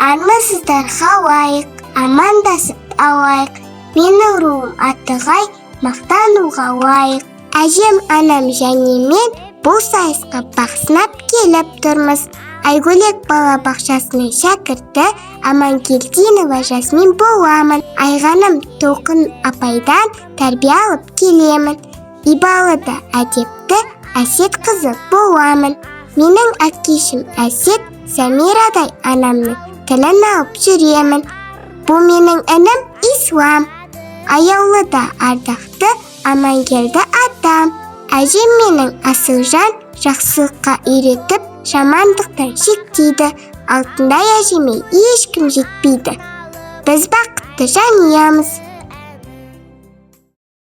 армысыздарға лайық, амандасып алайық. Менің руым Атығай, мақтануға лайық. Әжем, анам және мен бұл сайысқа бақ сынап келіп тұрмыз. Айгөлек балабақшасының шәкірті Амангелдинова Жасмин боламын. Айғаным Толқын апайдан тәрбие алып келемін. Ибалыда әдепті Әсет қызы боламын. Менің әкешім Әсет Самирадай анамның тілін алып жүремін. Бұл менің інім Ислам. Аяулыда ардақты Амангелді атам. Әжем менің Асылжан жақсылыққа үйретіп, жамандықтан шектейді. Алтындай әжеме ешкім жетпейді. Біз бақытты жанұямыз.